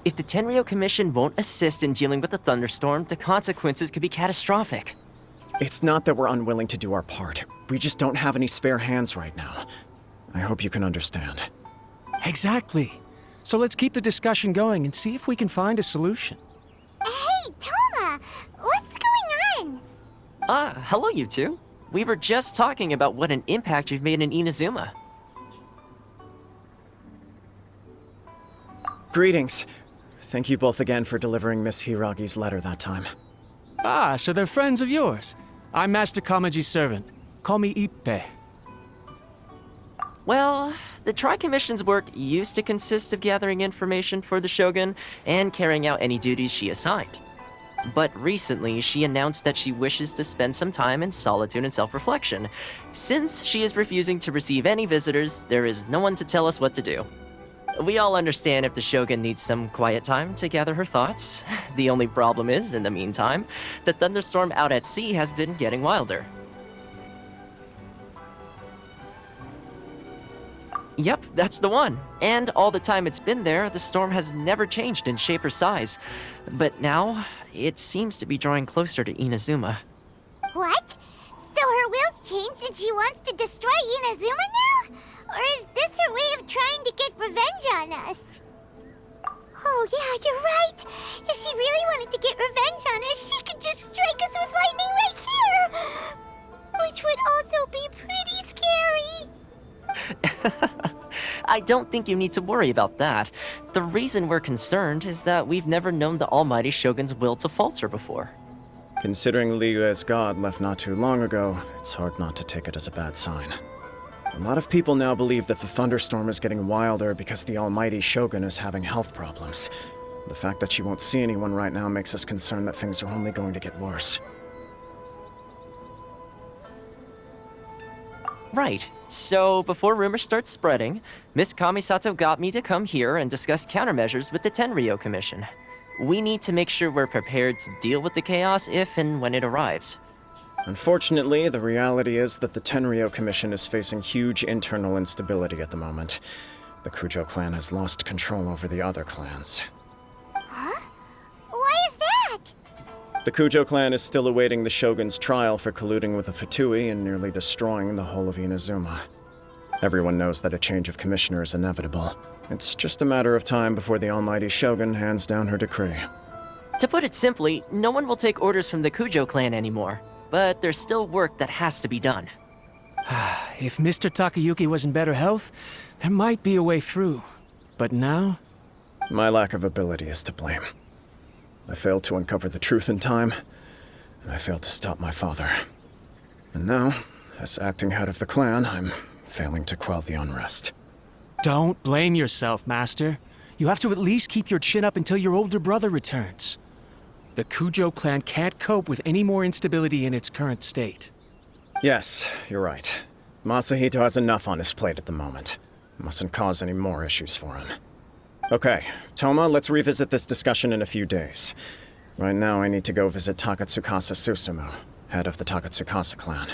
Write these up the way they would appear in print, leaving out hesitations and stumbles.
If the Tenryou Commission won't assist in dealing with the thunderstorm, the consequences could be catastrophic. It's not that we're unwilling to do our part. We just don't have any spare hands right now. I hope you can understand. Exactly. So let's keep the discussion going and see if we can find a solution. Hey, Toma! What's going on? Hello you two. We were just talking about what an impact you've made in Inazuma. Greetings. Thank you both again for delivering Miss Hiragi's letter that time. Ah, so they're friends of yours. I'm Master Kamaji's servant. Call me Ippe. Well, the Tri-Commission's work used to consist of gathering information for the Shogun and carrying out any duties she assigned. But recently, she announced that she wishes to spend some time in solitude and self-reflection. Since she is refusing to receive any visitors, there is no one to tell us what to do. We all understand if the Shogun needs some quiet time to gather her thoughts. The only problem is, in the meantime, the thunderstorm out at sea has been getting wilder. Yep, that's the one. And all the time it's been there, the storm has never changed in shape or size. But now, it seems to be drawing closer to Inazuma. What? So her will's changed and she wants to destroy Inazuma now? Or is this her way of trying to get revenge on us? Oh yeah, you're right. If she really wanted to get revenge on us, she could just strike us with lightning right here! Which would also be pretty scary. I don't think you need to worry about that. The reason we're concerned is that we've never known the Almighty Shogun's will to falter before. Considering Liyue's god left not too long ago, it's hard not to take it as a bad sign. A lot of people now believe that the thunderstorm is getting wilder because the Almighty Shogun is having health problems. The fact that she won't see anyone right now makes us concerned that things are only going to get worse. Right. So, before rumors start spreading, Miss Kamisato got me to come here and discuss countermeasures with the Tenryou Commission. We need to make sure we're prepared to deal with the chaos if and when it arrives. Unfortunately, the reality is that the Tenryou Commission is facing huge internal instability at the moment. The Kujo clan has lost control over the other clans. Huh? Why is that? The Kujo clan is still awaiting the Shogun's trial for colluding with the Fatui and nearly destroying the whole of Inazuma. Everyone knows that a change of commissioner is inevitable. It's just a matter of time before the Almighty Shogun hands down her decree. To put it simply, no one will take orders from the Kujo clan anymore. But there's still work that has to be done. If Mr. Takayuki was in better health, there might be a way through. But now? My lack of ability is to blame. I failed to uncover the truth in time, and I failed to stop my father. And now, as acting head of the clan, I'm failing to quell the unrest. Don't blame yourself, Master. You have to at least keep your chin up until your older brother returns. The Kujo clan can't cope with any more instability in its current state. Yes, you're right. Masahito has enough on his plate at the moment. Mustn't cause any more issues for him. Okay, Toma, let's revisit this discussion in a few days. Right now, I need to go visit Takatsukasa Susumu, head of the Takatsukasa clan.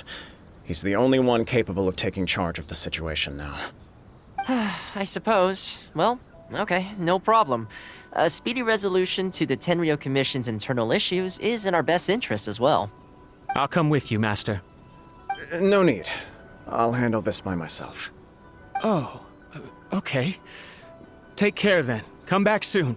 He's the only one capable of taking charge of the situation now. I suppose. Well, okay, no problem. A speedy resolution to the Tenryou Commission's internal issues is in our best interest as well. I'll come with you, Master. No need. I'll handle this by myself. Oh, okay. Take care then. Come back soon.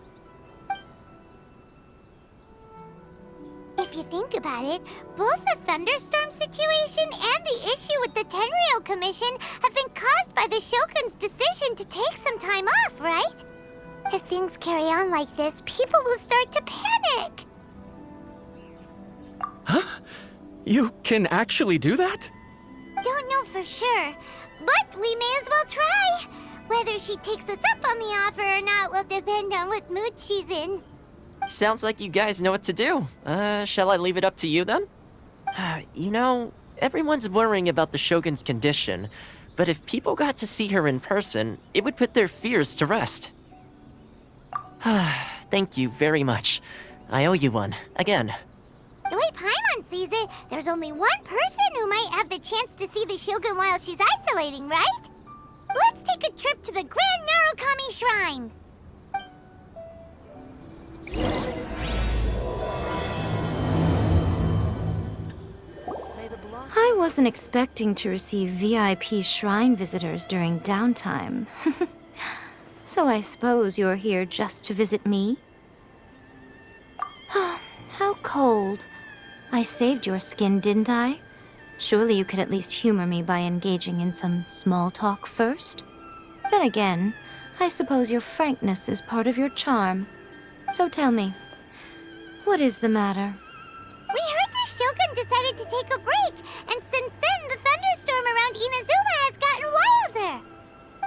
If you think about it, both the thunderstorm situation and the issue with the Tenryou Commission have been caused by the Shogun's decision to take some time off, right? If things carry on like this, people will start to panic. Huh? You can actually do that? Don't know for sure, but we may as well try. Whether she takes us up on the offer or not will depend on what mood she's in. Sounds like you guys know what to do. Shall I leave it up to you then? You know, everyone's worrying about the Shogun's condition, but if people got to see her in person, it would put their fears to rest. Thank you very much. I owe you one, again. The way Paimon sees it, there's only one person who might have the chance to see the Shogun while she's isolating, right? Let's take a trip to the Grand Narukami Shrine! wasn't expecting to receive VIP shrine visitors during downtime. So I suppose you're here just to visit me? How cold. I saved your skin, didn't I? Surely you could at least humor me by engaging in some small talk first? Then again, I suppose your frankness is part of your charm. So tell me, what is the matter? We heard the Shogun decided to take a break, and since then the thunderstorm around Inazuma has gotten wilder.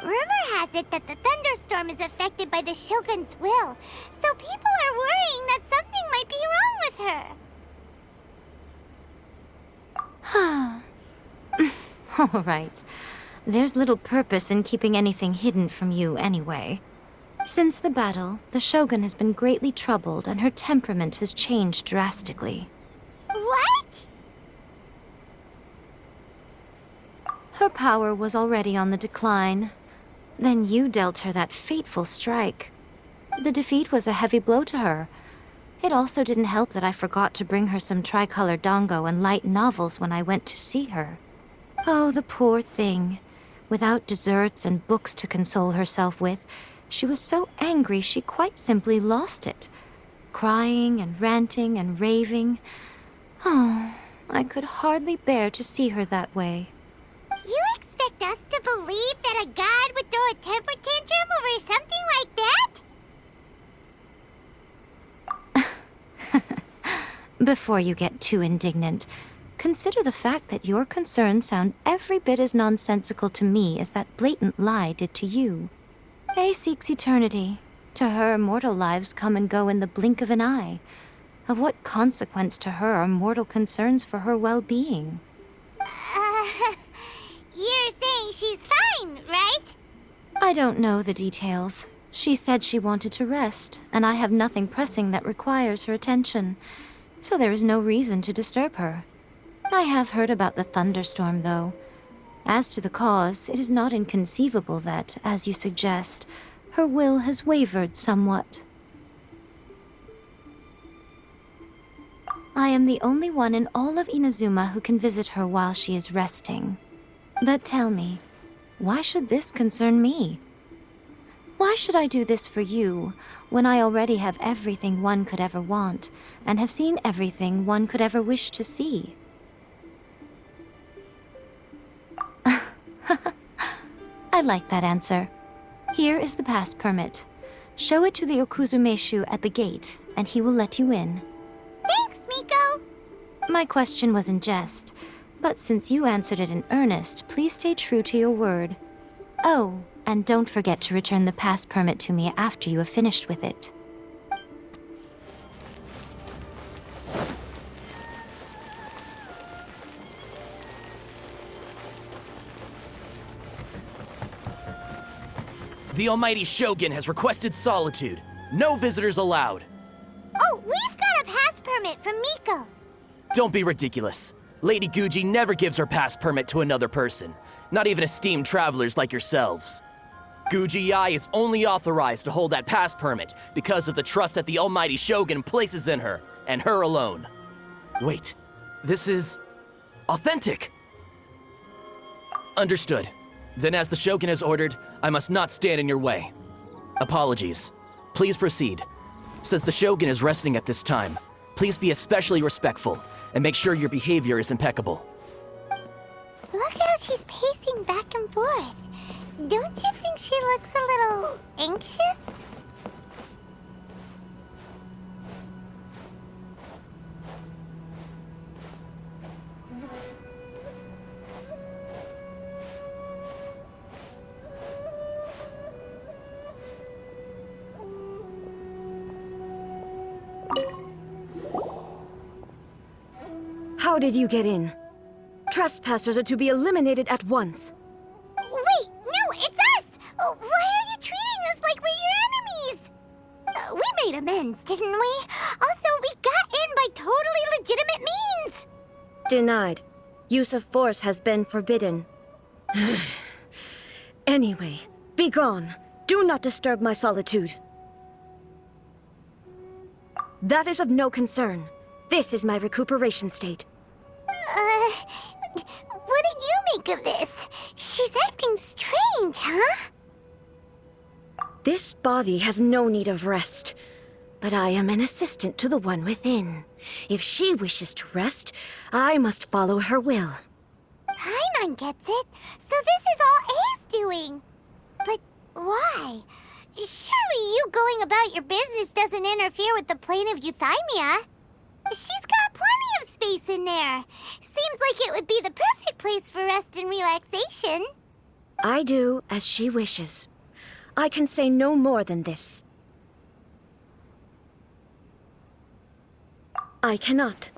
Rumor has it that the thunderstorm is affected by the Shogun's will, so people are worrying that something might be wrong with her. All right. There's little purpose in keeping anything hidden from you anyway. Since the battle, the Shogun has been greatly troubled and her temperament has changed drastically. What? Her power was already on the decline. Then you dealt her that fateful strike. The defeat was a heavy blow to her. It also didn't help that I forgot to bring her some tricolor dango and light novels when I went to see her. Oh, the poor thing. Without desserts and books to console herself with, she was so angry she quite simply lost it. Crying and ranting and raving. Oh, I could hardly bear to see her that way. You expect us to believe that a god would throw a temper tantrum over something like that? Before you get too indignant, consider the fact that your concerns sound every bit as nonsensical to me as that blatant lie did to you. A seeks eternity. To her, mortal lives come and go in the blink of an eye. Of what consequence to her are mortal concerns for her well-being? You're saying she's fine, right? I don't know the details. She said she wanted to rest, and I have nothing pressing that requires her attention, so there is no reason to disturb her. I have heard about the thunderstorm, though. As to the cause, it is not inconceivable that, as you suggest, her will has wavered somewhat. I am the only one in all of Inazuma who can visit her while she is resting. But tell me, why should this concern me? Why should I do this for you, when I already have everything one could ever want, and have seen everything one could ever wish to see? I like that answer. Here is the pass permit. Show it to the Okuzumeshu at the gate, and he will let you in. Thanks, Miko! My question was in jest, but since you answered it in earnest, please stay true to your word. Oh, and don't forget to return the pass permit to me after you have finished with it. The Almighty Shogun has requested solitude. No visitors allowed. Oh, we've got a pass permit from Miko. Don't be ridiculous. Lady Guji never gives her pass permit to another person, not even esteemed travelers like yourselves. Guji-ai is only authorized to hold that pass permit because of the trust that the Almighty Shogun places in her, and her alone. Wait, this is authentic. Understood. Then as the Shogun has ordered, I must not stand in your way. Apologies. Please proceed. Since the Shogun is resting at this time, please be especially respectful and make sure your behavior is impeccable. Look how she's pacing back and forth. Don't you think she looks a little anxious? How did you get in? Trespassers are to be eliminated at once. Wait, no, it's us! Why are you treating us like we're your enemies? We made amends, didn't we? Also, we got in by totally legitimate means! Denied. Use of force has been forbidden. Anyway, be gone. Do not disturb my solitude. That is of no concern. This is my recuperation state. of this? She's acting strange, huh? This body has no need of rest. But I am an assistant to the one within. If she wishes to rest, I must follow her will. Paimon gets it. So this is all A's doing. But why? Surely you going about your business doesn't interfere with the plane of euthymia. She's got plenty of space in there. Seems like it would be the perfect place for rest and relaxation. I do as she wishes. I can say no more than this. I cannot.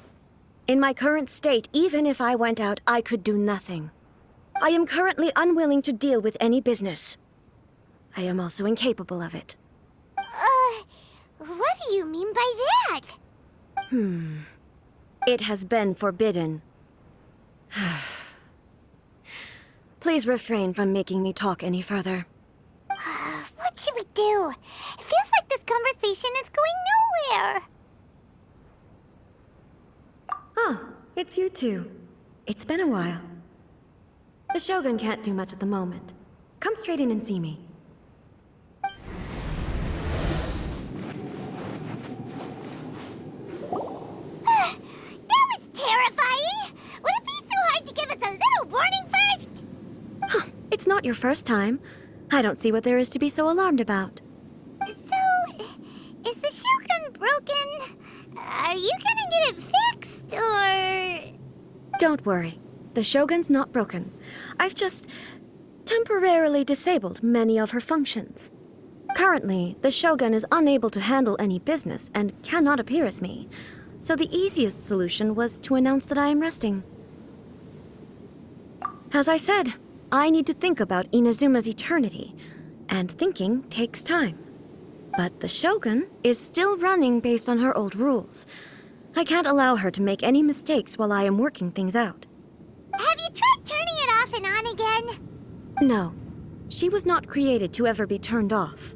In my current state, even if I went out, I could do nothing. I am currently unwilling to deal with any business. I am also incapable of it. What do you mean by that? It has been forbidden. Please refrain from making me talk any further. What should we do? It feels like this conversation is going nowhere. Ah, it's you two. It's been a while. The Shogun can't do much at the moment. Come straight in and see me. That was terrifying! Would it be so hard to give us a little warning first? Huh, it's not your first time. I don't see what there is to be so alarmed about. So, is the Shogun broken? Are you gonna get it fixed, or...? Don't worry. The Shogun's not broken. I've just temporarily disabled many of her functions. Currently, the Shogun is unable to handle any business and cannot appear as me. So the easiest solution was to announce that I am resting. As I said, I need to think about Inazuma's eternity, and thinking takes time. But the Shogun is still running based on her old rules. I can't allow her to make any mistakes while I am working things out. Have you tried turning it off and on again? No, she was not created to ever be turned off.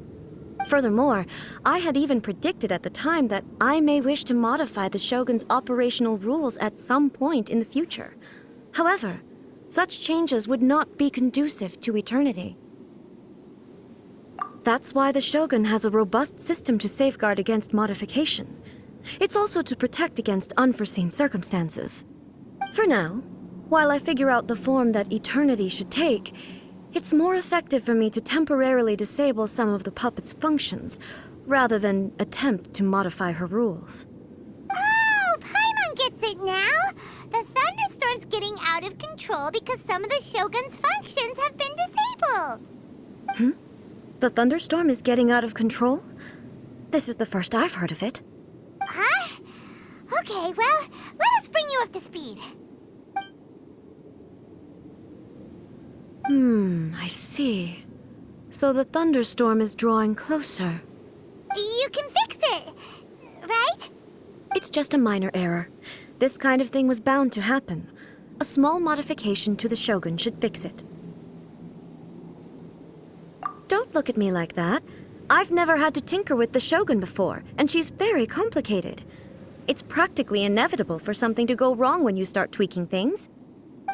Furthermore, I had even predicted at the time that I may wish to modify the Shogun's operational rules at some point in the future. However, such changes would not be conducive to eternity. That's why the Shogun has a robust system to safeguard against modification. It's also to protect against unforeseen circumstances. For now, while I figure out the form that eternity should take, it's more effective for me to temporarily disable some of the puppet's functions, rather than attempt to modify her rules. Oh, Paimon gets it now! The thunderstorm's getting out of control because some of the Shogun's functions have been disabled. The thunderstorm is getting out of control? This is the first I've heard of it. Huh? Okay, well, let us bring you up to speed. I see. So the thunderstorm is drawing closer. You can fix it, right? It's just a minor error. This kind of thing was bound to happen. A small modification to the Shogun should fix it. Don't look at me like that. I've never had to tinker with the Shogun before, and she's very complicated. It's practically inevitable for something to go wrong when you start tweaking things.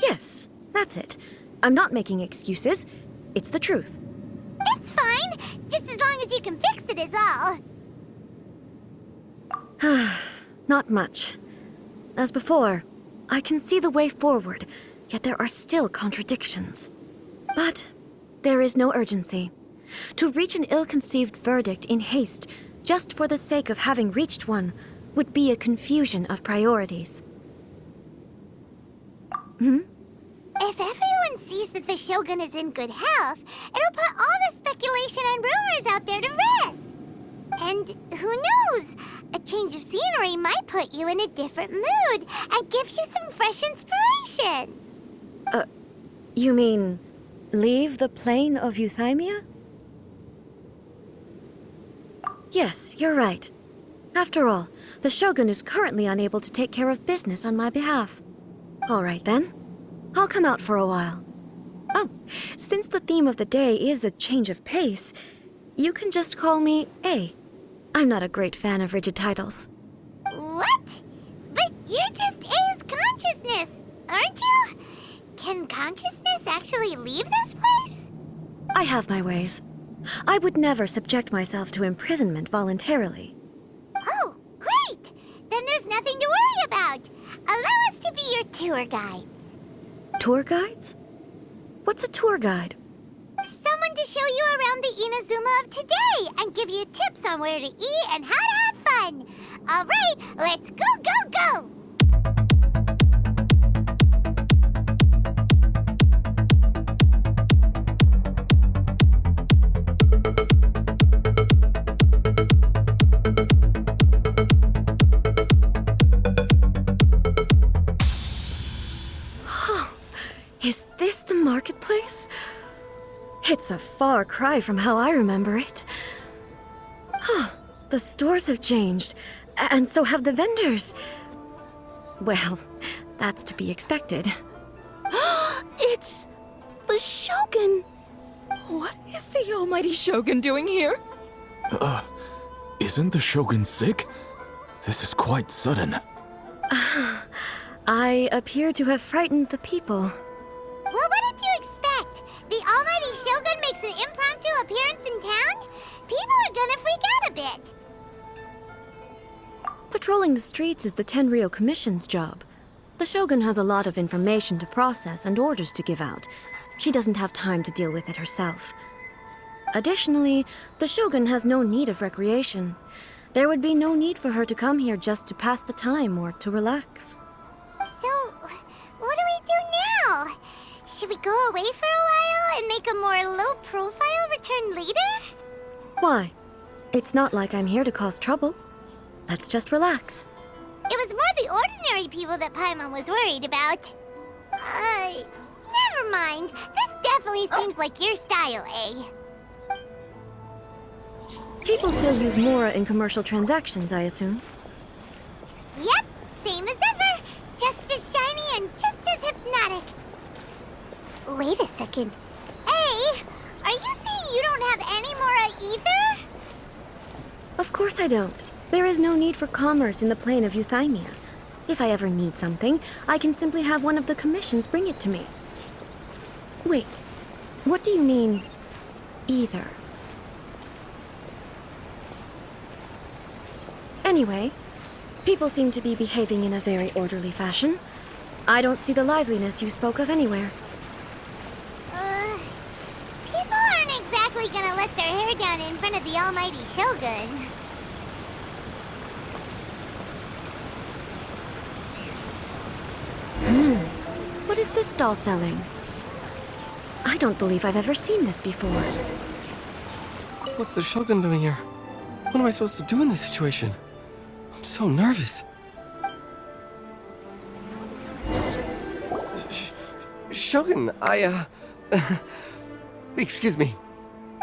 Yes, that's it. I'm not making excuses. It's the truth. It's fine, just as long as you can fix it is all. Not much. As before, I can see the way forward, yet there are still contradictions. But there is no urgency. To reach an ill-conceived verdict in haste, just for the sake of having reached one, would be a confusion of priorities. If everyone sees that the Shogun is in good health, it'll put all the speculation and rumors out there to rest. And who knows? A change of scenery might put you in a different mood and give you some fresh inspiration. You mean, leave the plane of euthymia? Yes, you're right. After all, the Shogun is currently unable to take care of business on my behalf. All right then. I'll come out for a while. Oh, since the theme of the day is a change of pace, you can just call me A. I'm not a great fan of rigid titles. What? But you're just A's consciousness, aren't you? Can consciousness actually leave this place? I have my ways. I would never subject myself to imprisonment voluntarily. Oh, great! Then there's nothing to worry about. Allow us to be your tour guides. Tour guides? What's a tour guide? Someone to show you around the Inazuma of today and give you tips on where to eat and how to have fun. All right, let's go, go, go! Is this the marketplace? It's a far cry from how I remember it. The stores have changed, and so have the vendors. Well, that's to be expected. It's the Shogun! What is the almighty Shogun doing here? Isn't the Shogun sick? This is quite sudden. I appear to have frightened the people. Well, what did you expect? The almighty Shogun makes an impromptu appearance in town? People are gonna freak out a bit. Patrolling the streets is the Tenryou Commission's job. The Shogun has a lot of information to process and orders to give out. She doesn't have time to deal with it herself. Additionally, the Shogun has no need of recreation. There would be no need for her to come here just to pass the time or to relax. So, what do we do now? Should we go away for a while and make a more low-profile return later? Why? It's not like I'm here to cause trouble. Let's just relax. It was more the ordinary people that Paimon was worried about. Never mind. This definitely seems like your style, eh? People still use Mora in commercial transactions, I assume. Yep, same as ever. Just as shiny and just as hypnotic. Wait a second. Hey, are you saying you don't have any Mora either? Of course I don't. There is no need for commerce in the plane of Euthymia. If I ever need something, I can simply have one of the commissions bring it to me. Wait, what do you mean, either? Anyway, people seem to be behaving in a very orderly fashion. I don't see the liveliness you spoke of anywhere. People aren't exactly gonna let their hair down in front of the almighty Shogun. What is this stall selling? I don't believe I've ever seen this before. What's the Shogun doing here? What am I supposed to do in this situation? I'm so nervous. Shogun, excuse me.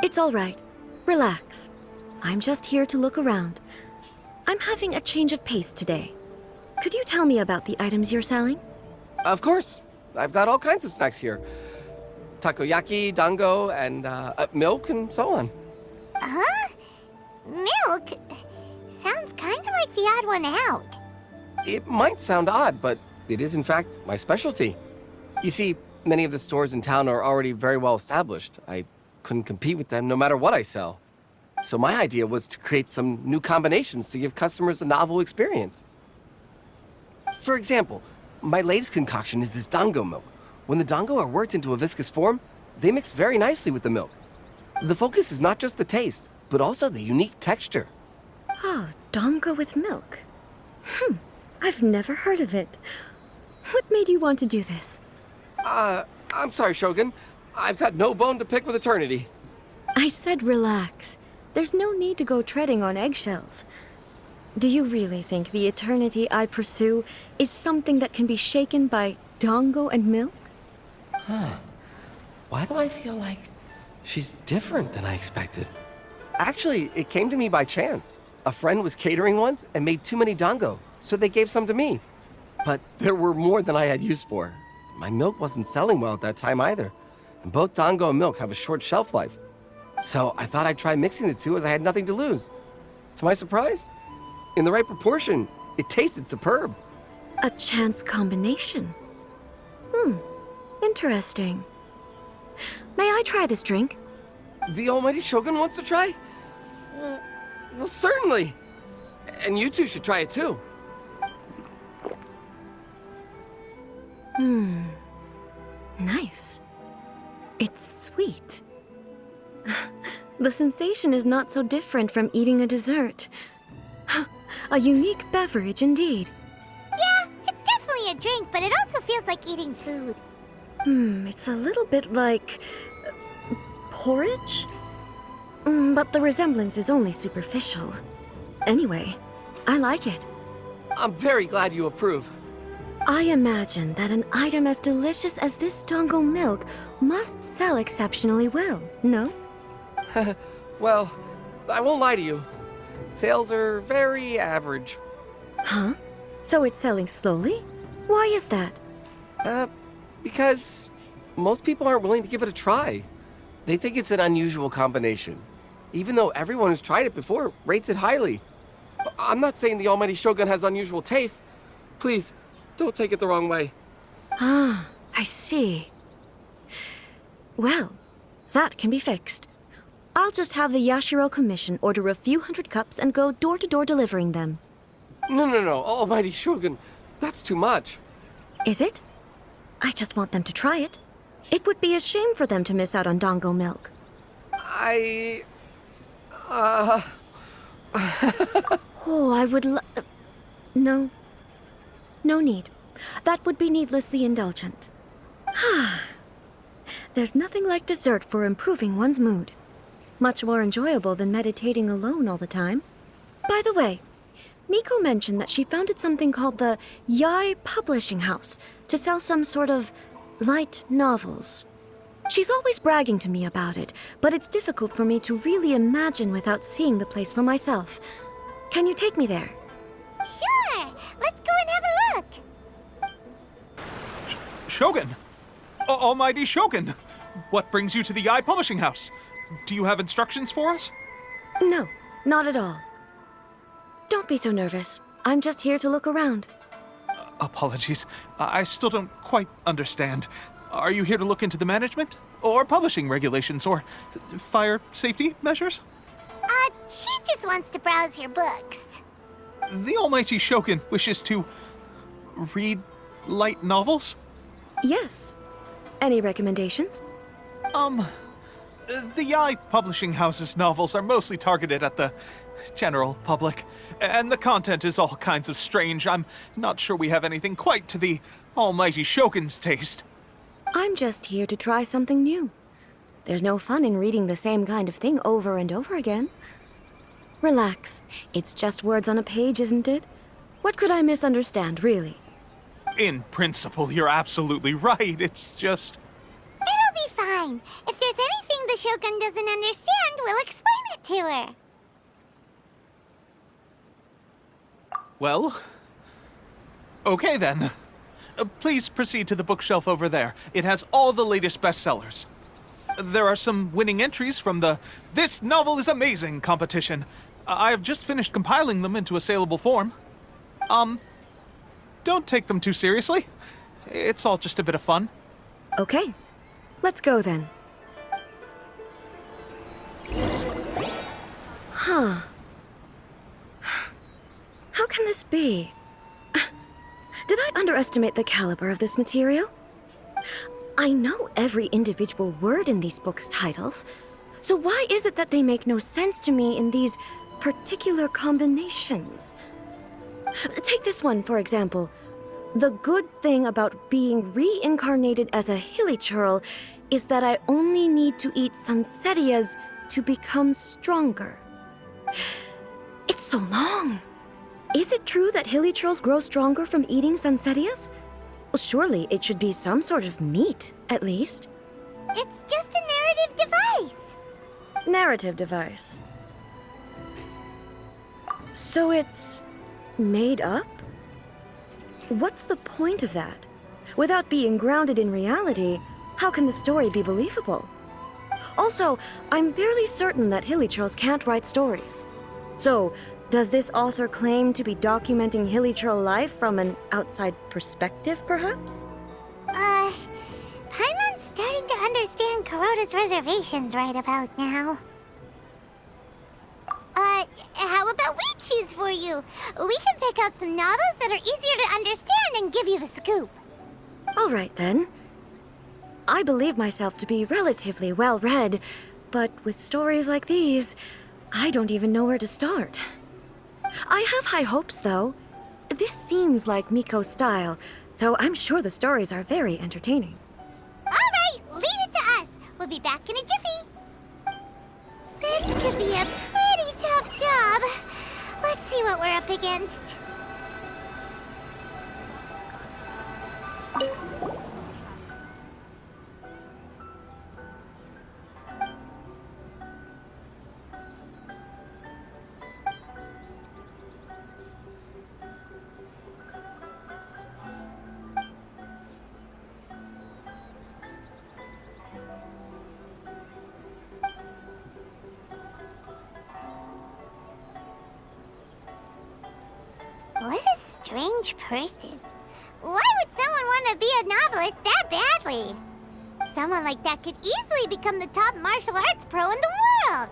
It's all right. Relax. I'm just here to look around. I'm having a change of pace today. Could you tell me about the items you're selling? Of course. I've got all kinds of snacks here. Takoyaki, dango, and milk, and so on. Huh? Milk? Sounds kind of like the odd one out. It might sound odd, but it is in fact my specialty. You see, many of the stores in town are already very well established. I couldn't compete with them no matter what I sell. So my idea was to create some new combinations to give customers a novel experience. For example, my latest concoction is this dango milk. When the dango are worked into a viscous form, they mix very nicely with the milk. The focus is not just the taste, but also the unique texture. Oh, dango with milk. I've never heard of it. What made you want to do this? I'm sorry, Shogun. I've got no bone to pick with eternity. I said relax. There's no need to go treading on eggshells. Do you really think the eternity I pursue is something that can be shaken by dango and milk? Why do I feel like she's different than I expected? Actually, it came to me by chance. A friend was catering once and made too many dango, so they gave some to me. But there were more than I had use for. My milk wasn't selling well at that time either. And both dango and milk have a short shelf life. So I thought I'd try mixing the two as I had nothing to lose. To my surprise, in the right proportion, it tasted superb. A chance combination. Interesting. May I try this drink? The almighty Shogun wants to try? Well, certainly. And you two should try it too. Nice. It's sweet. The sensation is not so different from eating a dessert. A unique beverage indeed. Yeah, it's definitely a drink, but it also feels like eating food. It's a little bit like porridge? But the resemblance is only superficial. Anyway, I like it. I'm very glad you approve. I imagine that an item as delicious as this Dongo milk must sell exceptionally well, no? Well, I won't lie to you. Sales are very average. Huh? So it's selling slowly? Why is that? Because most people aren't willing to give it a try. They think it's an unusual combination, even though everyone who's tried it before rates it highly. I'm not saying the almighty Shogun has unusual tastes. Please, don't take it the wrong way. Ah, I see. Well, that can be fixed. I'll just have the Yashiro Commission order a few hundred cups and go door-to-door delivering them. No, almighty Shogun. That's too much. Is it? I just want them to try it. It would be a shame for them to miss out on Dongo milk. Oh, I would No. No need. That would be needlessly indulgent. There's nothing like dessert for improving one's mood. Much more enjoyable than meditating alone all the time. By the way, Miko mentioned that she founded something called the Yai Publishing House to sell some sort of light novels. She's always bragging to me about it, but it's difficult for me to really imagine without seeing the place for myself. Can you take me there? Sure! Let's go and have a look! Shogun! Almighty Shogun! What brings you to the Eye Publishing House? Do you have instructions for us? No, not at all. Don't be so nervous. I'm just here to look around. Apologies. I still don't quite understand. Are you here to look into the management? Or publishing regulations? Or fire safety measures? She just wants to browse your books. The almighty Shogun wishes to read light novels? Yes. Any recommendations? The Yai Publishing House's novels are mostly targeted at the general public, and the content is all kinds of strange. I'm not sure we have anything quite to the almighty Shogun's taste. I'm just here to try something new. There's no fun in reading the same kind of thing over and over again. Relax. It's just words on a page, isn't it? What could I misunderstand, really? In principle, you're absolutely right. It's just... It'll be fine. If there's anything the Shogun doesn't understand, we'll explain it to her. Well... Okay then. Please proceed to the bookshelf over there. It has all the latest bestsellers. There are some winning entries from the This Novel is Amazing competition. I have just finished compiling them into a saleable form. Don't take them too seriously. It's all just a bit of fun. Okay. Let's go then. Huh. How can this be? Did I underestimate the caliber of this material? I know every individual word in these books' titles, so why is it that they make no sense to me in these particular combinations? Take this one, for example. The good thing about being reincarnated as a hilichurl is that I only need to eat sanserias to become stronger. It's so long. Is it true that hilichurls grow stronger from eating sanserias? Well, surely it should be some sort of meat, at least. It's just a narrative device. Narrative device. So it's made up? What's the point of that? Without being grounded in reality, how can the story be believable? Also, I'm fairly certain that hilichurls can't write stories. So, does this author claim to be documenting hilichurl life from an outside perspective, perhaps? understand Kuroda's reservations right about now. How about we choose for you? We can pick out some novels that are easier to understand and give you the scoop. All right, then. I believe myself to be relatively well-read, but with stories like these, I don't even know where to start. I have high hopes, though. This seems like Miko's style, so I'm sure the stories are very entertaining. All right, leave it to us. We'll be back in a jiffy. This could be a pretty tough job. Let's see what we're up against. What a strange person. Why would someone want to be a novelist that badly? Someone like that could easily become the top martial arts pro in the world.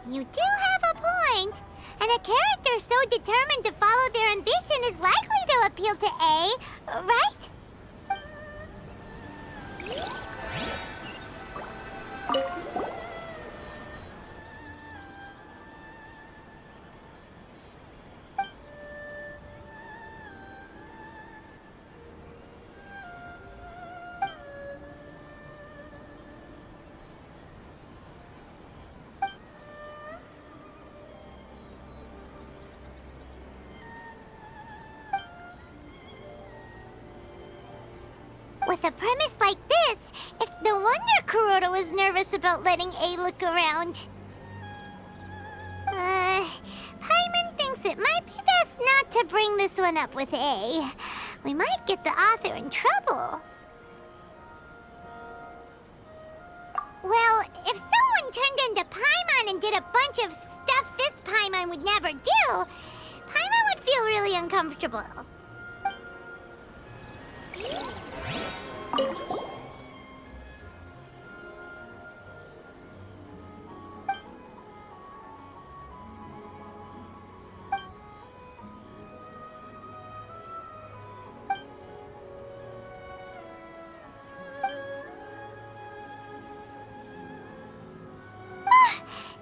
You do have a point. And a character so determined to follow their ambition is likely to appeal to A, right? With a premise like this, it's no wonder Kuroda was nervous about letting A look around. Paimon thinks it might be best not to bring this one up with A. We might get the author in trouble. Well, if someone turned into Paimon and did a bunch of stuff this Paimon would never do, Paimon would feel really uncomfortable.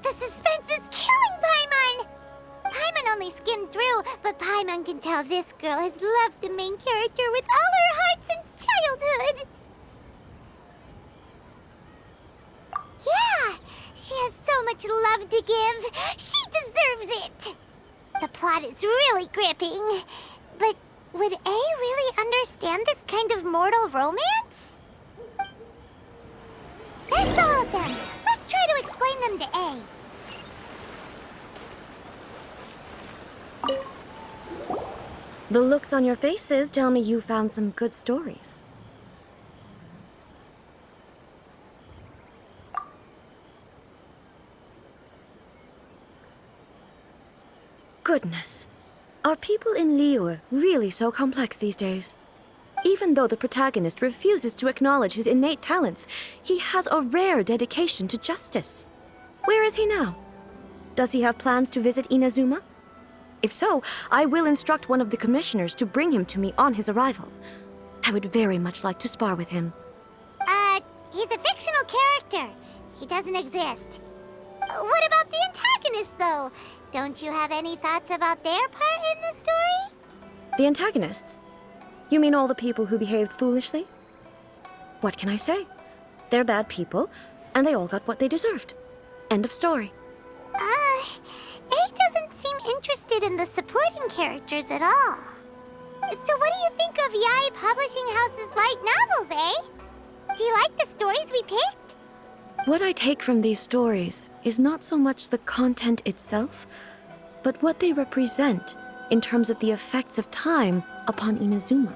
The suspense is killing Paimon! Paimon only skimmed through, but Paimon can tell this girl has loved the main character with all her heart since childhood. Yeah, she has so much love to give. She deserves it. The plot is really gripping. But would A really understand this kind of mortal romance? That's all of them. Let's try to explain them to A. The looks on your faces tell me you found some good stories. Goodness. Are people in Liyue really so complex these days? Even though the protagonist refuses to acknowledge his innate talents, he has a rare dedication to justice. Where is he now? Does he have plans to visit Inazuma? If so, I will instruct one of the commissioners to bring him to me on his arrival. I would very much like to spar with him. He's a fictional character. He doesn't exist. What about the antagonist, though? Don't you have any thoughts about their part in the story? The antagonists? You mean all the people who behaved foolishly? What can I say? They're bad people, and they all got what they deserved. End of story. A doesn't seem interested in the supporting characters at all. So what do you think of Yae Publishing House's light novels, eh? Do you like the stories we picked? What I take from these stories is not so much the content itself, but what they represent in terms of the effects of time upon Inazuma.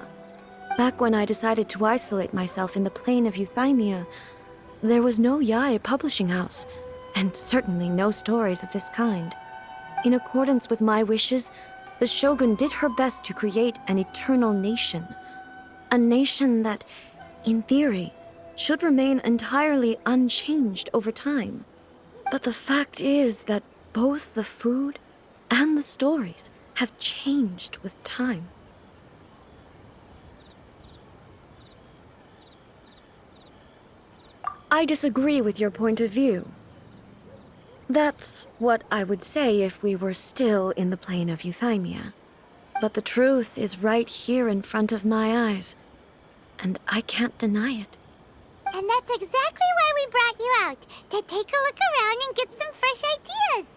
Back when I decided to isolate myself in the plane of Euthymia, there was no Yae Publishing House, and certainly no stories of this kind. In accordance with my wishes, the Shogun did her best to create an eternal nation. A nation that, in theory, should remain entirely unchanged over time. But the fact is that both the food and the stories have changed with time. I disagree with your point of view. That's what I would say if we were still in the plane of euthymia. But the truth is right here in front of my eyes, and I can't deny it. And that's exactly why we brought you out, to take a look around and get some fresh ideas.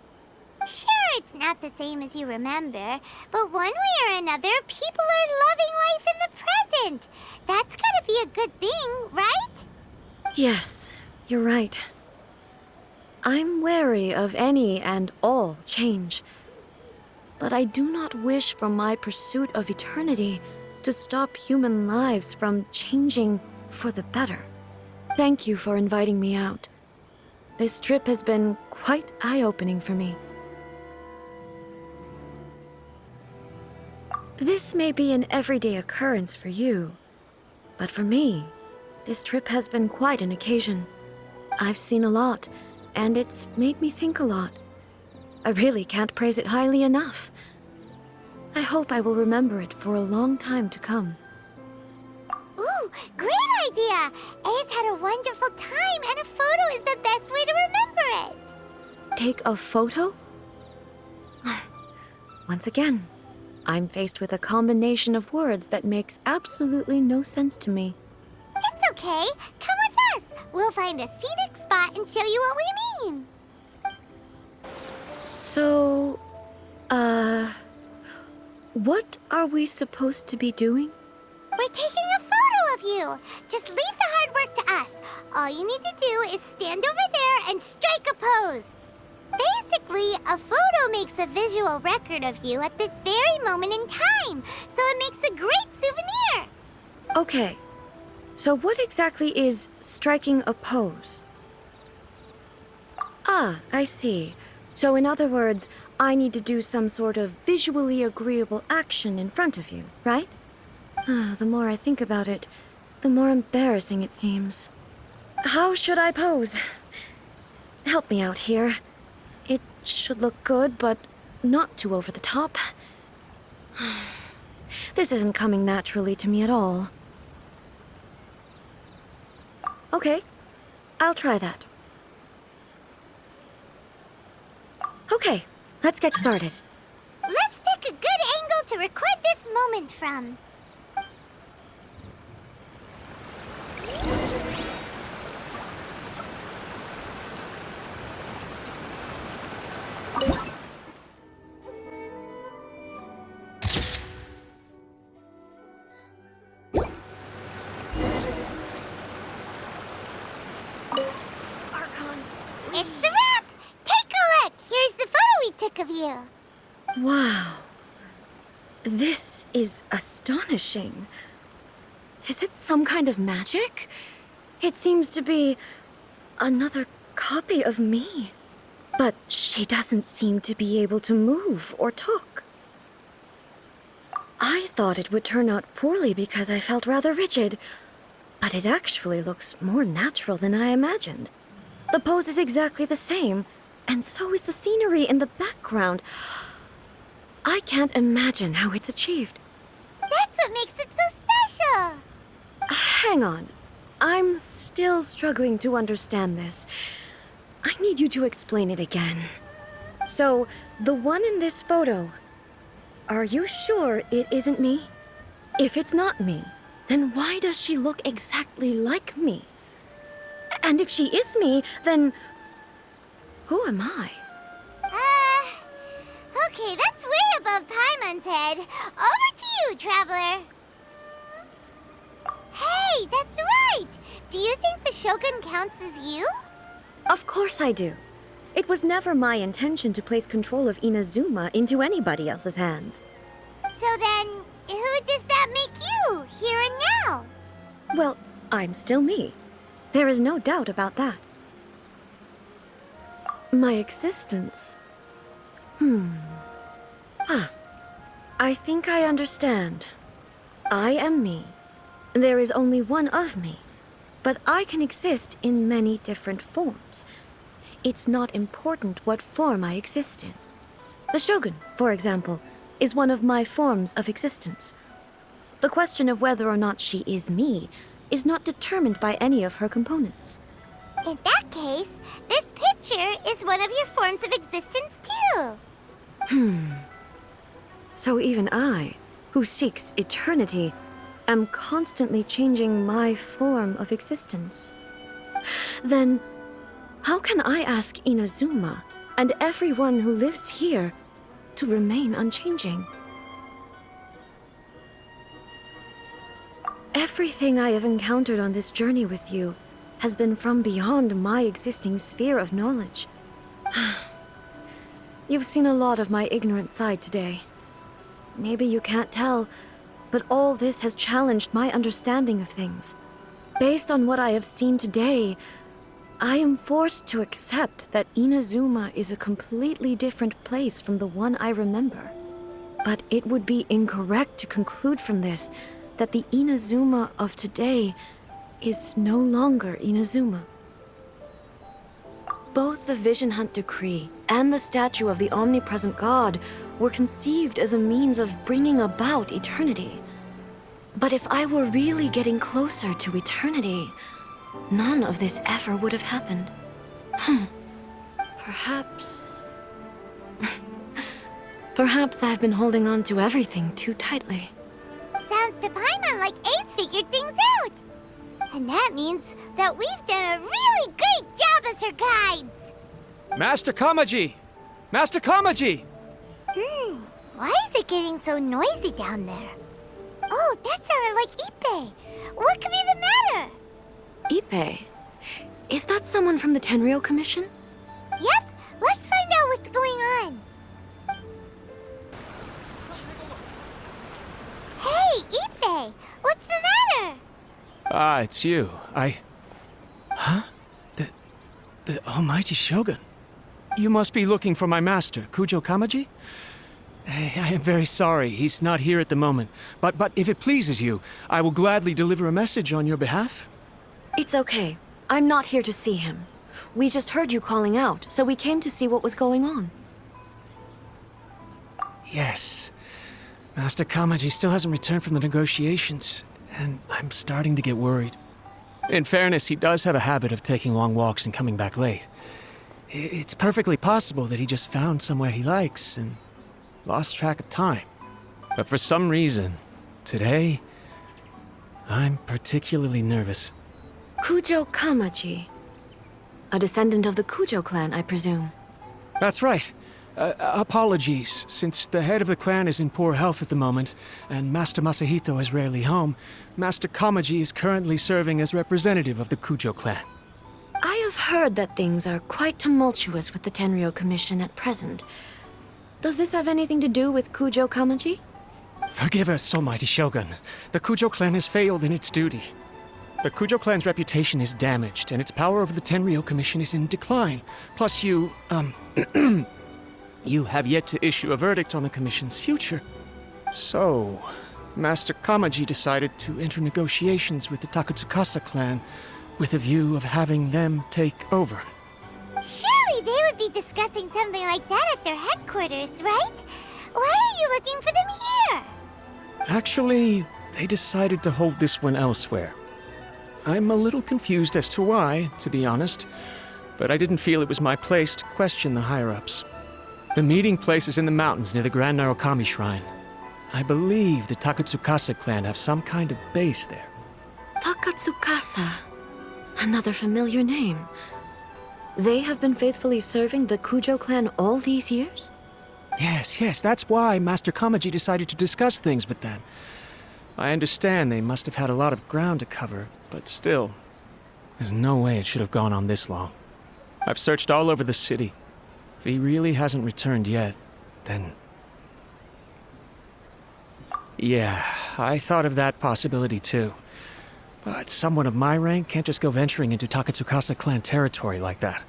Sure, it's not the same as you remember, but one way or another, people are loving life in the present. That's gotta be a good thing, right? Yes, you're right. I'm wary of any and all change. But I do not wish for my pursuit of eternity to stop human lives from changing for the better. Thank you for inviting me out. This trip has been quite eye-opening for me. This may be an everyday occurrence for you, but for me, this trip has been quite an occasion. I've seen a lot, and it's made me think a lot. I really can't praise it highly enough. I hope I will remember it for a long time to come. Ooh, great idea! A's had a wonderful time, and a photo is the best way to remember it. Take a photo? Once again, I'm faced with a combination of words that makes absolutely no sense to me. It's okay. Come with us. We'll find a scenic spot and show you what we mean. So, what are we supposed to be doing? We're taking a photo of you. Just leave the hard work to us. All you need to do is stand over there and strike a pose. Basically, a photo makes a visual record of you at this very moment in time, so it makes a great souvenir. Okay, so what exactly is striking a pose? Ah, I see. So in other words, I need to do some sort of visually agreeable action in front of you, right? The more I think about it, the more embarrassing it seems. How should I pose? Help me out here. It should look good, but not too over the top. This isn't coming naturally to me at all. Okay, I'll try that. Okay, let's get started. Let's pick a good angle to record this moment from. It's a wrap! Take a look! Here's the photo we took of you. Wow. This is astonishing. Is it some kind of magic? It seems to be another copy of me. But she doesn't seem to be able to move or talk. I thought it would turn out poorly because I felt rather rigid, but it actually looks more natural than I imagined. The pose is exactly the same, and so is the scenery in the background. I can't imagine how it's achieved. That's what makes it so special. Hang on. I'm still struggling to understand this. I need you to explain it again. So, the one in this photo, are you sure it isn't me? If it's not me, then why does she look exactly like me? And if she is me, then who am I? Okay, that's way above Paimon's head. Over to you, Traveler. Hey, that's right! Do you think the Shogun counts as you? Of course I do. It was never my intention to place control of Inazuma into anybody else's hands. So then, who does that make you, here and now? Well, I'm still me. There is no doubt about that. My existence... I think I understand. I am me. There is only one of me. but I can exist in many different forms. It's not important what form I exist in. The Shogun, for example, is one of my forms of existence. The question of whether or not she is me is not determined by any of her components. In that case, this picture is one of your forms of existence too. So even I, who seeks eternity, am constantly changing my form of existence. Then, how can I ask Inazuma and everyone who lives here to remain unchanging? Everything I have encountered on this journey with you has been from beyond my existing sphere of knowledge. You've seen a lot of my ignorant side today. Maybe you can't tell, but all this has challenged my understanding of things. Based on what I have seen today, I am forced to accept that Inazuma is a completely different place from the one I remember. But it would be incorrect to conclude from this that the Inazuma of today is no longer Inazuma. Both the Vision Hunt Decree and the statue of the omnipresent god were conceived as a means of bringing about eternity. But if I were really getting closer to eternity, none of this ever would have happened. Perhaps... Perhaps I've been holding on to everything too tightly. Sounds to Paimon like Ace figured things out. And that means that we've done a really great job as her guides. Master Kamaji! Master Kamaji! Why is it getting so noisy down there? Oh, that sounded like Ippei. What could be the matter? Ippei? Is that someone from the Tenryou Commission? Yep, let's find out what's going on. Hey, Ippei, what's the matter? Ah, it's you. Huh? The Almighty Shogun. You must be looking for my master, Kujo Kamaji? I am very sorry, he's not here at the moment. But if it pleases you, I will gladly deliver a message on your behalf. It's okay. I'm not here to see him. We just heard you calling out, so we came to see what was going on. Yes. Master Kamaji still hasn't returned from the negotiations, and I'm starting to get worried. In fairness, he does have a habit of taking long walks and coming back late. It's perfectly possible that he just found somewhere he likes and lost track of time. But for some reason, today, I'm particularly nervous. Kujo Kamaji. A descendant of the Kujo clan, I presume. That's right. Apologies, since the head of the clan is in poor health at the moment, and Master Masahito is rarely home, Master Kamaji is currently serving as representative of the Kujo clan. I have heard that things are quite tumultuous with the Tenryou Commission at present. Does this have anything to do with Kujo Kamaji? Forgive us, Almighty Shogun. The Kujo clan has failed in its duty. The Kujo clan's reputation is damaged, and its power over the Tenryou Commission is in decline. Plus you, you have yet to issue a verdict on the Commission's future. So, Master Kamaji decided to enter negotiations with the Takatsukasa clan with a view of having them take over. Surely they would be discussing something like that at their headquarters, right? Why are you looking for them here? Actually, they decided to hold this one elsewhere. I'm a little confused as to why, to be honest, but I didn't feel it was my place to question the higher-ups. The meeting place is in the mountains near the Grand Narukami Shrine. I believe the Takatsukasa clan have some kind of base there. Takatsukasa. Another familiar name. They have been faithfully serving the Kujo clan all these years? Yes, that's why Master Kamaji decided to discuss things with them. I understand they must have had a lot of ground to cover, but still, there's no way it should have gone on this long. I've searched all over the city. If he really hasn't returned yet, then... Yeah, I thought of that possibility too. But someone of my rank can't just go venturing into Takatsukasa clan territory like that.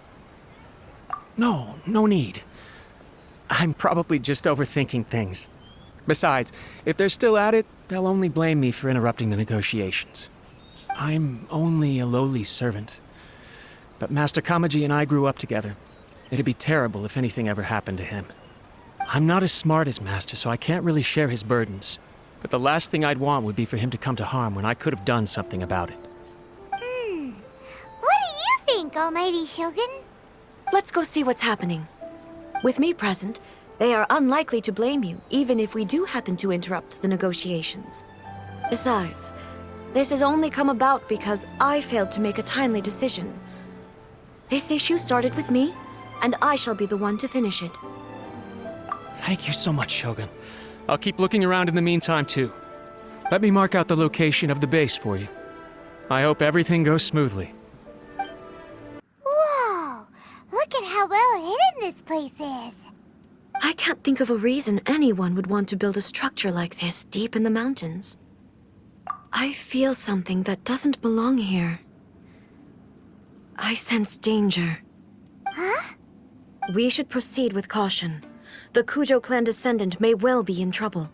No need. I'm probably just overthinking things. Besides, if they're still at it, they'll only blame me for interrupting the negotiations. I'm only a lowly servant. But Master Kamaji and I grew up together. It'd be terrible if anything ever happened to him. I'm not as smart as Master, so I can't really share his burdens. But the last thing I'd want would be for him to come to harm when I could have done something about it. What do you think, Almighty Shogun? Let's go see what's happening. With me present, they are unlikely to blame you, even if we do happen to interrupt the negotiations. Besides, this has only come about because I failed to make a timely decision. This issue started with me, and I shall be the one to finish it. Thank you so much, Shogun. I'll keep looking around in the meantime, too. Let me mark out the location of the base for you. I hope everything goes smoothly. Whoa! Look at how well hidden this place is. I can't think of a reason anyone would want to build a structure like this deep in the mountains. I feel something that doesn't belong here. I sense danger. Huh? We should proceed with caution. The Kujo clan descendant may well be in trouble.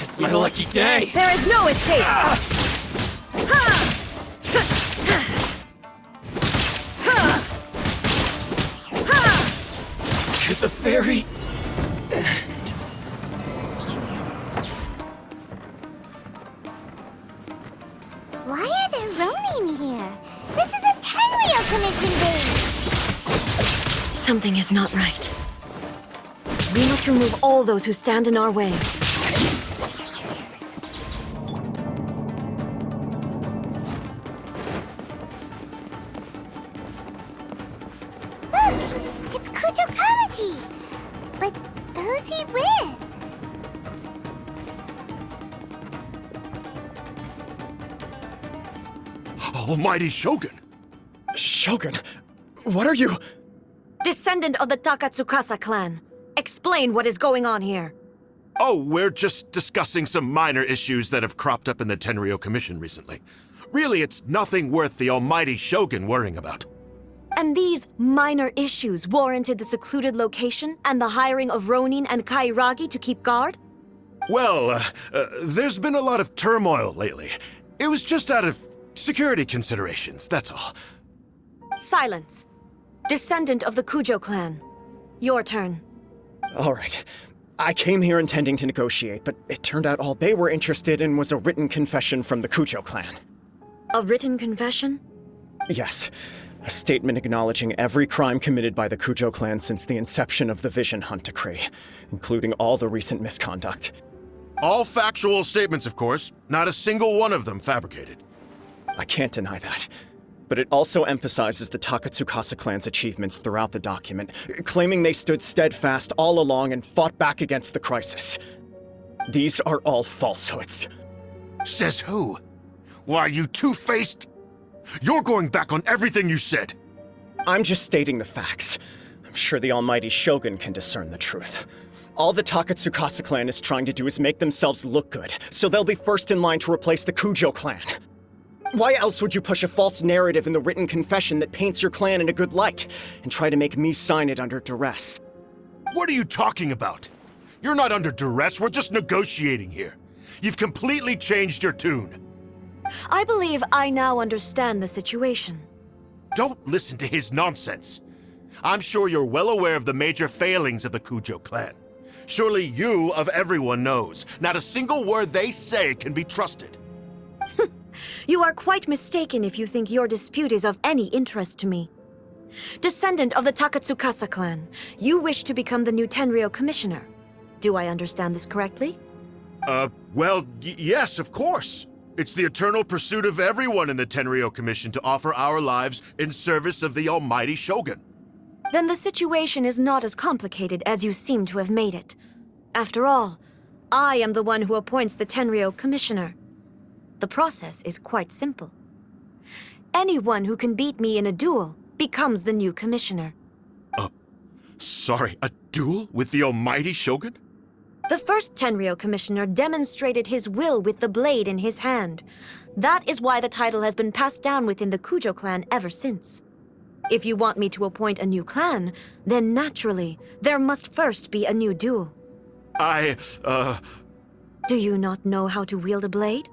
It's my lucky day! There is no escape! To the very Why are there Ronin here? This is a Tenryou Commission base! Something is not right. We must remove all those who stand in our way. Look! It's Kujo Kamaji! But who's he with? Almighty Shogun! Shogun, what are you? Descendant of the Takatsukasa clan. Explain what is going on here. Oh, we're just discussing some minor issues that have cropped up in the Tenryou Commission recently. Really, it's nothing worth the Almighty Shogun worrying about. And these minor issues warranted the secluded location and the hiring of Ronin and Kairagi to keep guard? Well, there's been a lot of turmoil lately. It was just out of security considerations, that's all. Silence. Descendant of the Kujo clan. Your turn. All right. I came here intending to negotiate, but it turned out all they were interested in was a written confession from the Kujo clan. A written confession? Yes. A statement acknowledging every crime committed by the Kujo clan since the inception of the Vision Hunt Decree, including all the recent misconduct. All factual statements, of course. Not a single one of them fabricated. I can't deny that. But it also emphasizes the Takatsukasa clan's achievements throughout the document, claiming they stood steadfast all along and fought back against the crisis. These are all falsehoods. Says who? Why, you two-faced... You're going back on everything you said. I'm just stating the facts. I'm sure the almighty Shogun can discern the truth. All the Takatsukasa clan is trying to do is make themselves look good, so they'll be first in line to replace the Kujo clan. Why else would you push a false narrative in the written confession that paints your clan in a good light, and try to make me sign it under duress? What are you talking about? You're not under duress, we're just negotiating here. You've completely changed your tune. I believe I now understand the situation. Don't listen to his nonsense. I'm sure you're well aware of the major failings of the Kujo clan. Surely you, of everyone, knows. Not a single word they say can be trusted. You are quite mistaken if you think your dispute is of any interest to me. Descendant of the Takatsukasa clan, you wish to become the new Tenryou commissioner. Do I understand this correctly? Well, yes, of course. It's the eternal pursuit of everyone in the Tenryou Commission to offer our lives in service of the almighty Shogun. Then the situation is not as complicated as you seem to have made it. After all, I am the one who appoints the Tenryou commissioner. The process is quite simple. Anyone who can beat me in a duel becomes the new commissioner. Sorry, a duel with the almighty Shogun? The first Tenryou Commissioner demonstrated his will with the blade in his hand. That is why the title has been passed down within the Kujo clan ever since. If you want me to appoint a new clan, then naturally, there must first be a new duel. Do you not know how to wield a blade?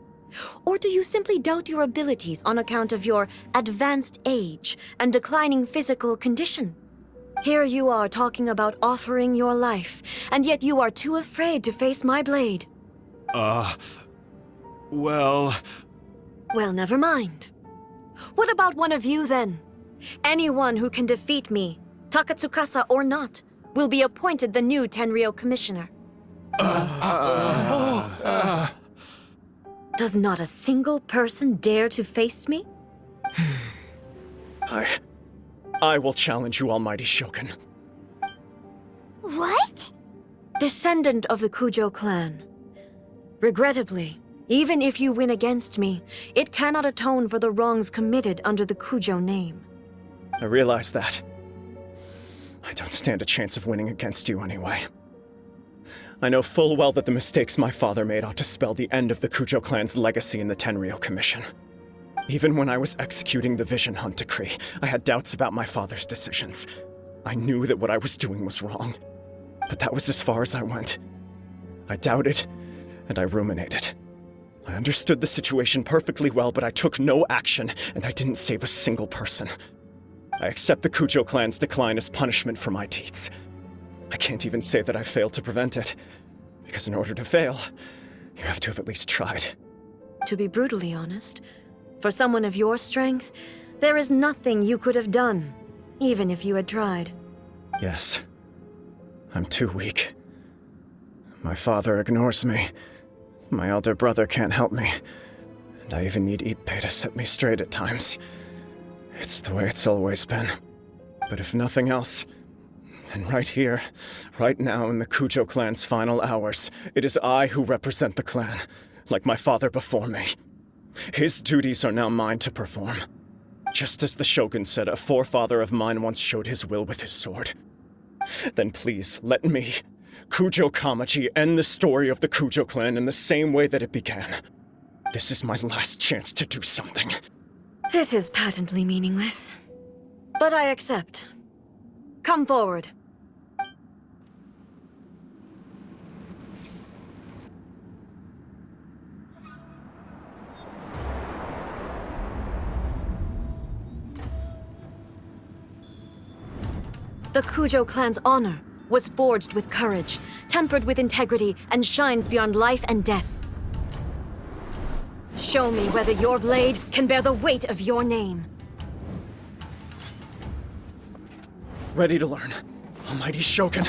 Or do you simply doubt your abilities on account of your advanced age and declining physical condition? Here you are talking about offering your life, and yet you are too afraid to face my blade. Well, never mind. What about one of you, then? Anyone who can defeat me, Takatsukasa or not, will be appointed the new Tenryou Commissioner. Does not a single person dare to face me? I will challenge you, Almighty Shogun. What? Descendant of the Kujo clan. Regrettably, even if you win against me, it cannot atone for the wrongs committed under the Kujo name. I realize that. I don't stand a chance of winning against you anyway. I know full well that the mistakes my father made ought to spell the end of the Kujo clan's legacy in the Tenryou Commission. Even when I was executing the Vision Hunt decree, I had doubts about my father's decisions. I knew that what I was doing was wrong. But that was as far as I went. I doubted, and I ruminated. I understood the situation perfectly well, but I took no action, and I didn't save a single person. I accept the Kujo clan's decline as punishment for my deeds. I can't even say that I failed to prevent it, because in order to fail, you have to have at least tried. To be brutally honest, for someone of your strength, there is nothing you could have done, even if you had tried. Yes. I'm too weak. My father ignores me. My elder brother can't help me. And I even need Ippei to set me straight at times. It's the way it's always been. But if nothing else, then right here, right now in the Kujo clan's final hours, it is I who represent the clan, like my father before me. His duties are now mine to perform. Just as the Shogun said, a forefather of mine once showed his will with his sword. Then please, let me, Kujo Kamaji, end the story of the Kujo clan in the same way that it began. This is my last chance to do something. This is patently meaningless. But I accept. Come forward. The Kujo clan's honor was forged with courage, tempered with integrity, and shines beyond life and death. Show me whether your blade can bear the weight of your name. Ready to learn, Almighty Shogun.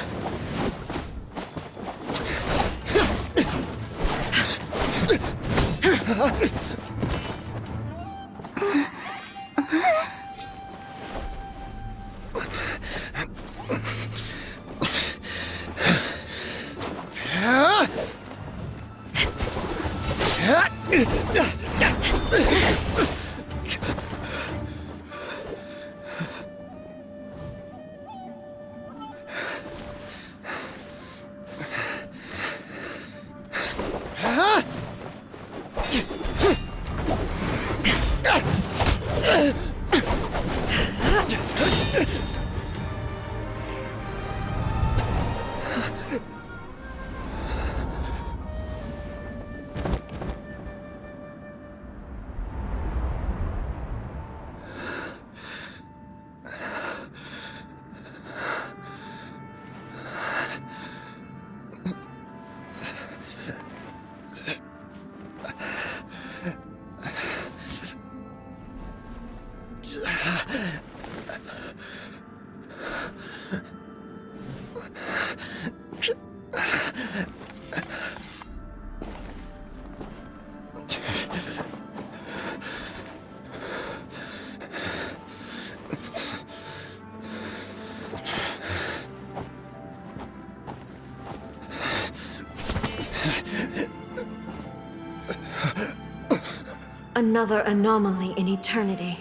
Another anomaly in eternity.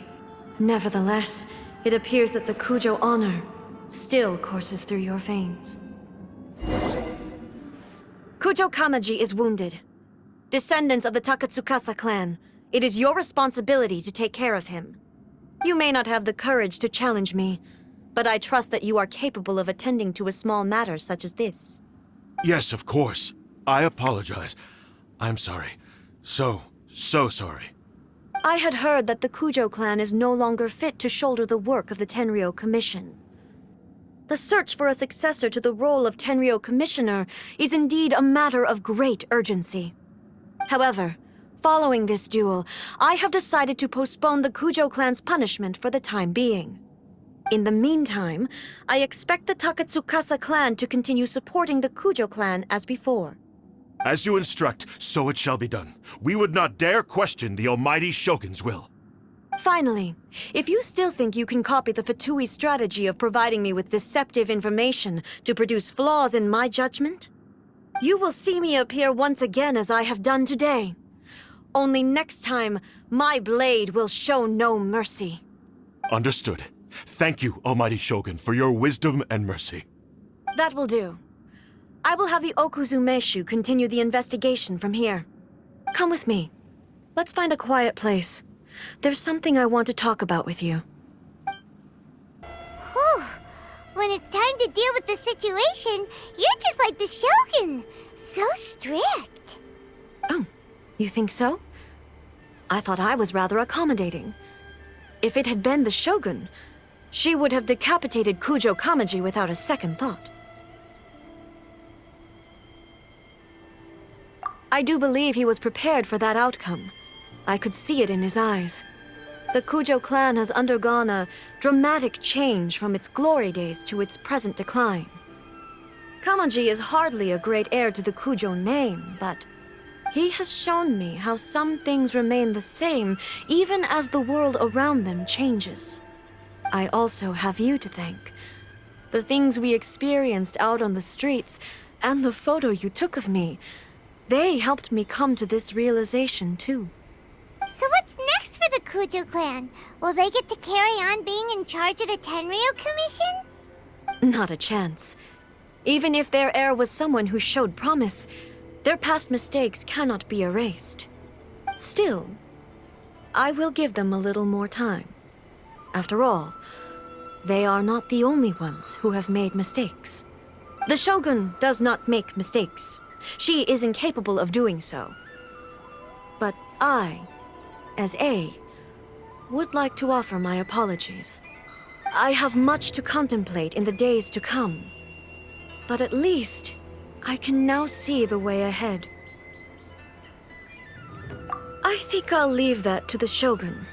Nevertheless, it appears that the Kujo honor still courses through your veins. Kujo Kamaji is wounded. Descendants of the Takatsukasa clan, it is your responsibility to take care of him. You may not have the courage to challenge me, but I trust that you are capable of attending to a small matter such as this. Yes, of course. I apologize. I'm sorry. So sorry. I had heard that the Kujo clan is no longer fit to shoulder the work of the Tenryou Commission. The search for a successor to the role of Tenryou Commissioner is indeed a matter of great urgency. However, following this duel, I have decided to postpone the Kujo clan's punishment for the time being. In the meantime, I expect the Takatsukasa clan to continue supporting the Kujo clan as before. As you instruct, so it shall be done. We would not dare question the almighty Shogun's will. Finally, if you still think you can copy the Fatui strategy of providing me with deceptive information to produce flaws in my judgment, you will see me appear once again as I have done today. Only next time, my blade will show no mercy. Understood. Thank you, almighty Shogun, for your wisdom and mercy. That will do. I will have the Okuzumeshu continue the investigation from here. Come with me. Let's find a quiet place. There's something I want to talk about with you. Whew. When it's time to deal with the situation, you're just like the Shogun. So strict. Oh, you think so? I thought I was rather accommodating. If it had been the Shogun, she would have decapitated Kujo Kamaji without a second thought. I do believe he was prepared for that outcome. I could see it in his eyes. The Kujo clan has undergone a dramatic change from its glory days to its present decline. Kamaji is hardly a great heir to the Kujo name, but he has shown me how some things remain the same even as the world around them changes. I also have you to thank. The things we experienced out on the streets and the photo you took of me, they helped me come to this realization too. So what's next for the Kujo clan? Will they get to carry on being in charge of the Tenryou Commission? Not a chance. Even if their heir was someone who showed promise, their past mistakes cannot be erased. Still, I will give them a little more time. After all, they are not the only ones who have made mistakes. The Shogun does not make mistakes. She is incapable of doing so. But I, as A, would like to offer my apologies. I have much to contemplate in the days to come. But at least, I can now see the way ahead. I think I'll leave that to the Shogun.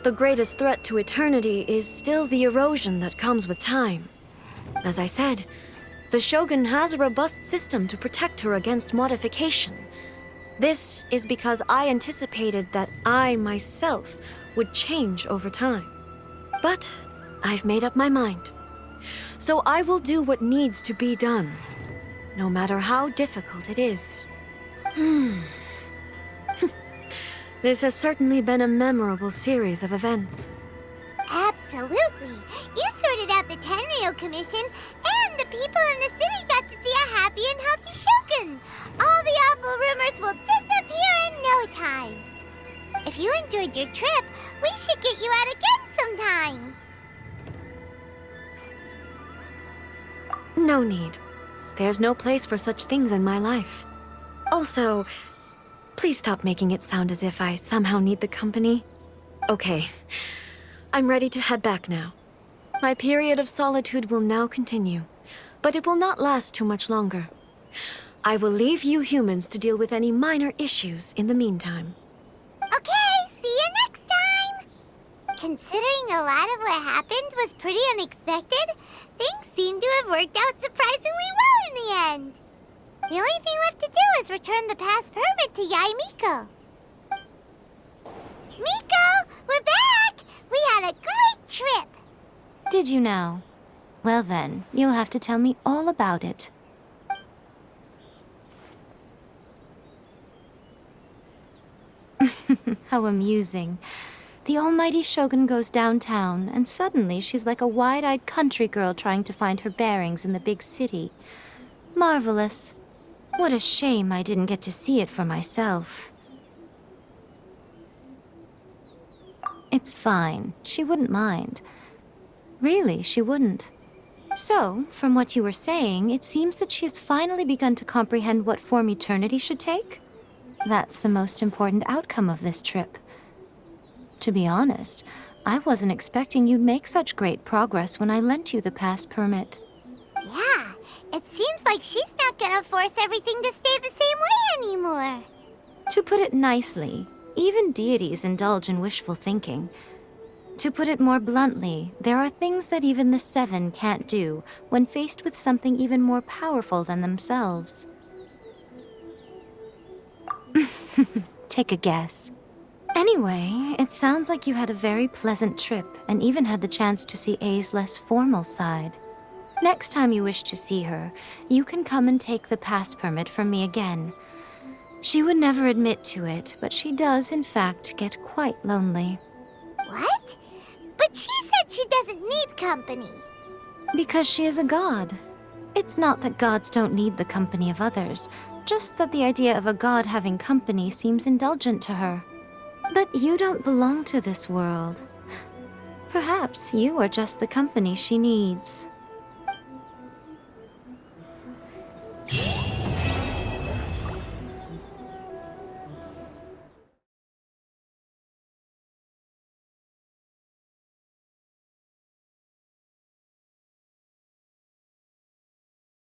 The greatest threat to eternity is still the erosion that comes with time. As I said, the Shogun has a robust system to protect her against modification. This is because I anticipated that I myself would change over time. But I've made up my mind. So I will do what needs to be done, no matter how difficult it is. This has certainly been a memorable series of events. Absolutely. You sorted out the Tenryou Commission, and the people in the city got to see a happy and healthy Shogun. All the awful rumors will disappear in no time. If you enjoyed your trip, we should get you out again sometime. No need. There's no place for such things in my life. Also, please stop making it sound as if I somehow need the company. Okay, I'm ready to head back now. My period of solitude will now continue, but it will not last too much longer. I will leave you humans to deal with any minor issues in the meantime. Okay, see you next time! Considering a lot of what happened was pretty unexpected, things seem to have worked out surprisingly well in the end. The only thing left to do is return the pass permit to Yae Miko. Miko, we're back! We had a great trip! Did you now? Well then, you'll have to tell me all about it. How amusing. The almighty Shogun goes downtown, and suddenly she's like a wide-eyed country girl trying to find her bearings in the big city. Marvelous. What a shame I didn't get to see it for myself. It's fine. She wouldn't mind. Really, she wouldn't. So, from what you were saying, it seems that she has finally begun to comprehend what form eternity should take? That's the most important outcome of this trip. To be honest, I wasn't expecting you'd make such great progress when I lent you the pass permit. Yeah, it seems like she's not gonna force everything to stay the same way anymore. To put it nicely, even deities indulge in wishful thinking. To put it more bluntly, there are things that even the Seven can't do when faced with something even more powerful than themselves. Take a guess. Anyway, it sounds like you had a very pleasant trip and even had the chance to see A's less formal side. Next time you wish to see her, you can come and take the pass permit from me again. She would never admit to it, but she does, in fact, get quite lonely. What? But she said she doesn't need company. Because she is a god. It's not that gods don't need the company of others, just that the idea of a god having company seems indulgent to her. But you don't belong to this world. Perhaps you are just the company she needs.